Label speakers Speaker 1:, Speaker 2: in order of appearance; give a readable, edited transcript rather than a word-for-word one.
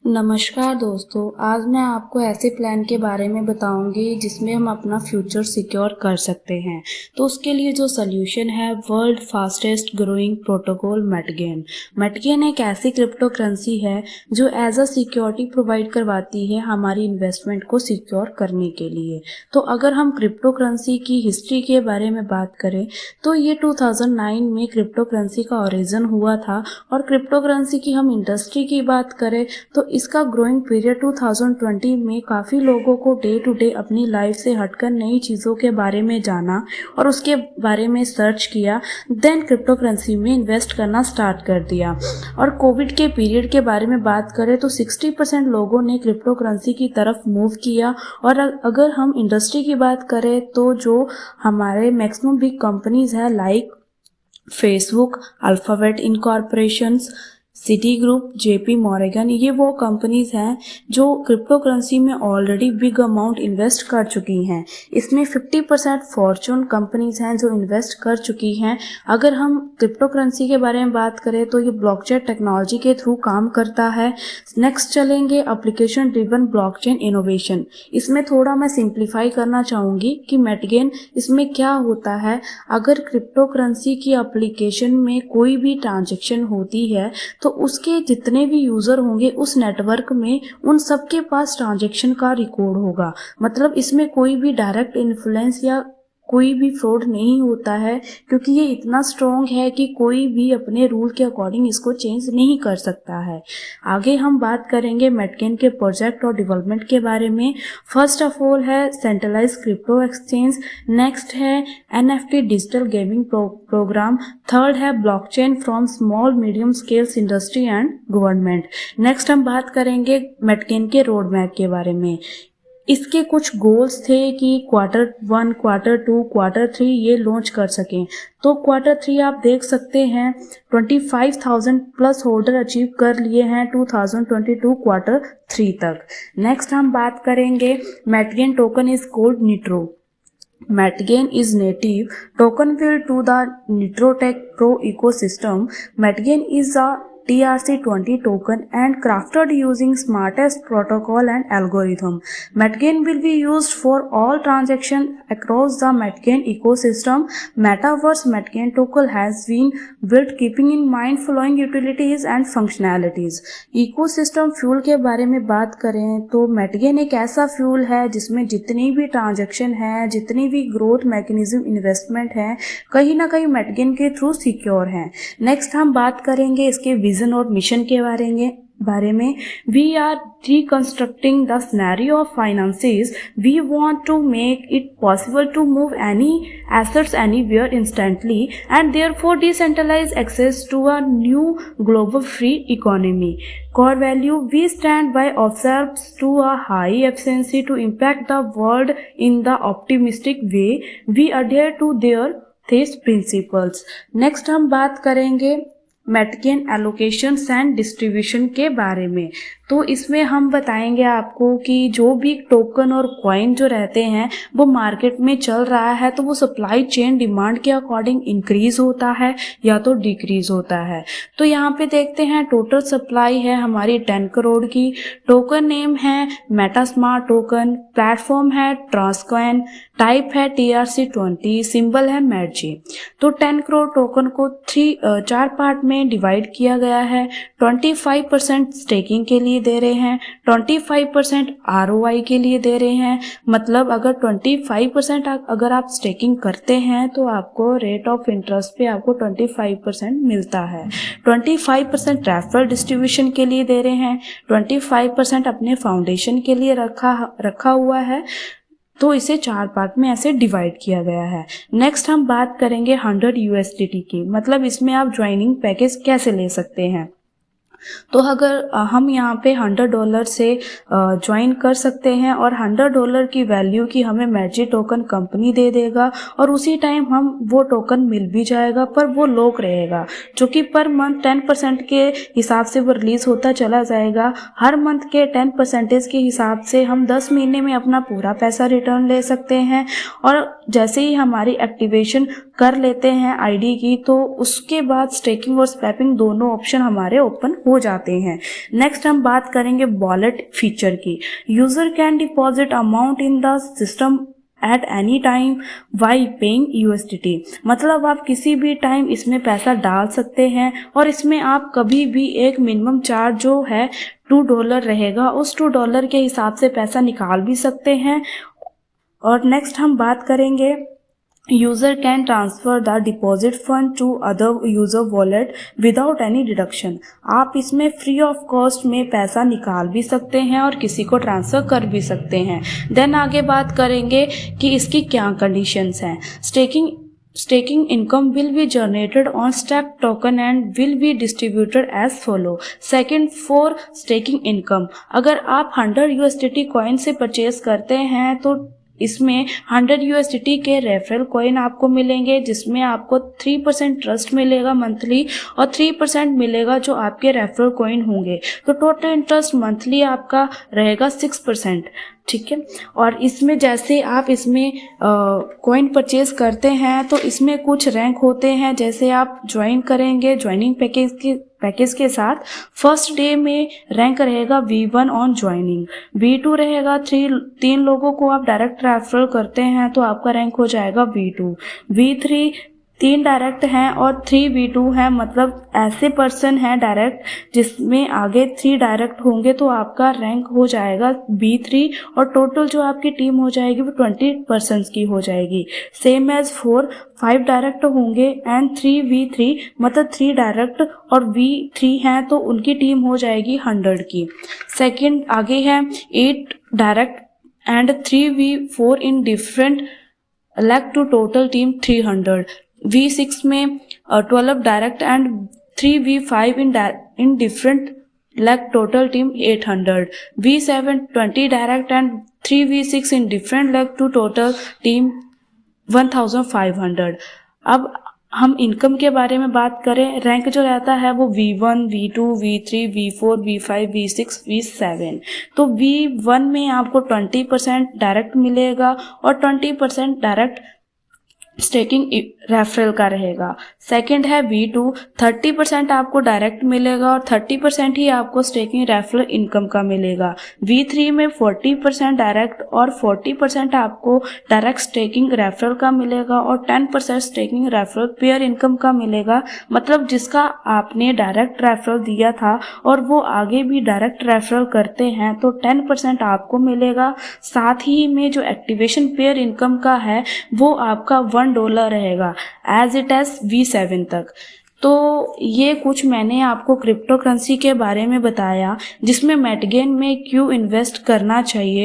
Speaker 1: नमस्कार दोस्तों, आज मैं आपको ऐसे प्लान के बारे में बताऊंगी जिसमें हम अपना फ्यूचर सिक्योर कर सकते हैं। तो उसके लिए जो सोल्यूशन है, वर्ल्ड फास्टेस्ट ग्रोइंग प्रोटोकॉल मेटगेन। मेटगेन एक ऐसी क्रिप्टो करेंसी है जो एज अ सिक्योरिटी प्रोवाइड करवाती है हमारी इन्वेस्टमेंट को सिक्योर करने के लिए। तो अगर हम क्रिप्टो करेंसी की हिस्ट्री के बारे में बात करें तो ये 2009 में क्रिप्टो करेंसी का ओरिजिन हुआ था। और क्रिप्टो करेंसी की हम इंडस्ट्री की बात करें तो इसका ग्रोइंग पीरियड 2020 में काफ़ी लोगों को डे टू डे अपनी लाइफ से हटकर नई चीज़ों के बारे में जाना और उसके बारे में सर्च किया, देन क्रिप्टो करेंसी में इन्वेस्ट करना स्टार्ट कर दिया। और कोविड के पीरियड के बारे में बात करें तो 60% लोगों ने क्रिप्टो करेंसी की तरफ मूव किया। और अगर हम इंडस्ट्री की बात करें तो जो हमारे मैक्सिमम बिग कंपनीज है like Facebook, Alphabet incorporations, Citi group, JP Morgan, ये वो कंपनीज हैं जो क्रिप्टो करेंसी में ऑलरेडी बिग अमाउंट इन्वेस्ट कर चुकी हैं। इसमें 50% फॉर्चून कंपनीज हैं जो इन्वेस्ट कर चुकी हैं। अगर हम क्रिप्टो करेंसी के बारे में बात करें तो ये ब्लॉकचेन टेक्नोलॉजी के थ्रू काम करता है। नेक्स्ट चलेंगे एप्लीकेशन ड्रिवन ब्लॉकचेन इनोवेशन। इसमें थोड़ा मैं सिंप्लीफाई करना चाहूँगी कि मेटगेन इसमें क्या होता है। अगर क्रिप्टो करेंसी की एप्लीकेशन में कोई भी ट्रांजेक्शन होती है तो उसके जितने भी यूज़र होंगे उस नेटवर्क में उन सबके पास ट्रांजैक्शन का रिकॉर्ड होगा। मतलब इसमें कोई भी डायरेक्ट इन्फ्लुएंस या कोई भी फ्रॉड नहीं होता है, क्योंकि ये इतना स्ट्रॉन्ग है कि कोई भी अपने रूल के अकॉर्डिंग इसको चेंज नहीं कर सकता है। आगे हम बात करेंगे मेटगेन के प्रोजेक्ट और डेवलपमेंट के बारे में। फर्स्ट ऑफ ऑल है सेंट्रलाइज क्रिप्टो एक्सचेंज, नेक्स्ट है NFT digital gaming program, third है blockchain from small medium scales industry and government. Next हम बात करेंगे मेटगेन के रोड मैप के बारे में। इसके कुछ गोल्स थे कि Q1, Q2, Q3 ये लॉन्च कर सकें। तो Q3 आप देख सकते हैं 25,000 प्लस होल्डर अचीव कर लिए हैं 2022 Q3 तक। नेक्स्ट हम बात करेंगे Metgain token is called nitro. Metgain is native token built to the NitroTech Pro ecosystem. Metgain is a TRC20 token and crafted using smartest protocol and algorithm. Metgain will be used for all transactions across the Metgain ecosystem. Metaverse Metgain token has been built keeping in mind following utilities and functionalities. Ecosystem fuel के बारे में बात करें तो Metgain एक ऐसा fuel है जिसमें जितनी भी ट्रांजैक्शन है, जितनी भी ग्रोथ मैकेनिज्म इन्वेस्टमेंट है, कहीं ना कहीं Metgain के थ्रू सिक्योर है। नेक्स्ट हम बात करेंगे इसके विजन और मिशन के बारे में। We are reconstructing the scenario of finances. We want to make it possible to move any assets anywhere instantly and therefore decentralize access to a new global free economy. Core value: we stand by ourselves to a high efficiency to impact the world in the optimistic way. We adhere to their these principles. Next हम बात करेंगे मेटगेन allocations and distribution के बारे में। तो इसमें हम बताएंगे आपको कि जो भी टोकन और कॉइन जो रहते हैं वो मार्केट में चल रहा है तो वो सप्लाई चेन डिमांड के अकॉर्डिंग इंक्रीज होता है या तो डिक्रीज होता है। तो यहाँ पे देखते हैं टोटल सप्लाई है हमारी 10 करोड़ की। टोकन नेम है मेटास्मार्ट टोकन, प्लेटफॉर्म है ट्रांसकॉइन, टाइप है TRC20, सिंबल है METG। तो 10 करोड़ टोकन को 4 पार्ट में डिवाइड किया गया है। 25% स्टेकिंग के लिए दे रहे हैं, 25% ROI के लिए दे रहे हैं। मतलब अगर 25% अगर आप स्टेकिंग करते हैं तो आपको रेट ऑफ इंटरेस्ट पे आपको 25% मिलता है। 25% रेफरल डिस्ट्रीब्यूशन के लिए दे रहे हैं, 25% अपने फाउंडेशन के लिए रखा हुआ है। तो इसे 4 पार्ट में ऐसे डिवाइड किया गया है। नेक्स्ट हम बात करेंगे 100 USDT की। मतलब इसमें आप ज्वाइनिंग पैकेज कैसे ले सकते हैं। तो अगर हम यहाँ पे $100 से ज्वाइन कर सकते हैं और $100 की वैल्यू की हमें METG टोकन कंपनी दे देगा और उसी टाइम हम वो टोकन मिल भी जाएगा, पर वो लॉक रहेगा जो कि पर मंथ 10% के हिसाब से वो रिलीज होता चला जाएगा। हर मंथ के 10% के हिसाब से हम 10 महीने में अपना पूरा पैसा रिटर्न ले सकते हैं। और जैसे ही हमारी एक्टिवेशन कर लेते हैं आईडी की तो उसके बाद स्टेकिंग और स्वैपिंग दोनों ऑप्शन हमारे ओपन हो हो जाते हैं। नेक्स्ट हम बात करेंगे वॉलेट फीचर की। User can deposit amount in the system at any time by paying USDT, मतलब आप किसी भी टाइम इसमें पैसा डाल सकते हैं और इसमें आप कभी भी एक मिनिमम चार्ज जो है $2 रहेगा, उस $2 के हिसाब से पैसा निकाल भी सकते हैं। और नेक्स्ट हम बात करेंगे user can transfer the deposit fund to other user wallet without any deduction, आप इसमें फ्री ऑफ कॉस्ट में पैसा निकाल भी सकते हैं और किसी को ट्रांसफर कर भी सकते हैं। देन आगे बात करेंगे कि इसकी क्या कंडीशंस हैं। Staking income will be generated on stack token and will be distributed as follow. Second, for staking income, अगर आप 100 USDT कॉइन से परचेज करते हैं तो इसमें 100 USDT के रेफरल कॉइन आपको मिलेंगे, जिसमें आपको 3% ट्रस्ट मिलेगा मंथली और 3% मिलेगा जो आपके रेफरल कॉइन होंगे। तो टोटल इंटरेस्ट मंथली आपका रहेगा 6%, ठीक है। और इसमें जैसे आप इसमें कॉइन परचेज करते हैं तो इसमें कुछ रैंक होते हैं। जैसे आप ज्वाइन करेंगे ज्वाइनिंग पैकेज के साथ, फर्स्ट डे में रैंक रहेगा V1 ऑन ज्वाइनिंग, V2 रहेगा 3 लोगों को आप डायरेक्ट रेफरल करते हैं तो आपका रैंक हो जाएगा V2, V3 3 डायरेक्ट हैं और 3 V2 हैं, मतलब ऐसे पर्सन हैं डायरेक्ट जिसमें आगे 3 डायरेक्ट होंगे तो आपका रैंक हो जाएगा B3 और टोटल जो आपकी टीम हो जाएगी वो 20 पर्सन्स की हो जाएगी। सेम एज 5 डायरेक्ट होंगे एंड 3 V3, मतलब 3 डायरेक्ट और V3 हैं तो उनकी टीम हो जाएगी 100 की। सेकेंड आगे है 8 direct and 3 V4 in different leg to total team 300। V6 में 12 direct and 3 V5 in different leg total team 800। V7 20 direct and 3 V6 in different leg to total team 1500। अब हम इनकम के बारे में बात करें, रैंक जो रहता है वो V1, V2, V3, V4, V5, V6, V7। तो V1 में आपको 20% डायरेक्ट मिलेगा और 20% डायरेक्ट स्टेकिंग रेफरल का रहेगा। सेकंड है V2, 30% आपको डायरेक्ट मिलेगा और 30% ही आपको स्टेकिंग रेफरल इनकम का मिलेगा। V3 में 40% डायरेक्ट और 40% आपको डायरेक्ट स्टेकिंग रेफरल का मिलेगा और 10% स्टेकिंग रेफरल पेयर इनकम का मिलेगा, मतलब जिसका आपने डायरेक्ट रेफरल दिया था और वो आगे भी डायरेक्ट रेफरल करते हैं तो 10% आपको मिलेगा। साथ ही में जो एक्टिवेशन पेयर इनकम का है वो आपका $1 रहेगा एज इट एज V7 तक। तो ये कुछ मैंने आपको क्रिप्टो करेंसी के बारे में बताया जिसमें मेटगेन में क्यों इन्वेस्ट करना चाहिए।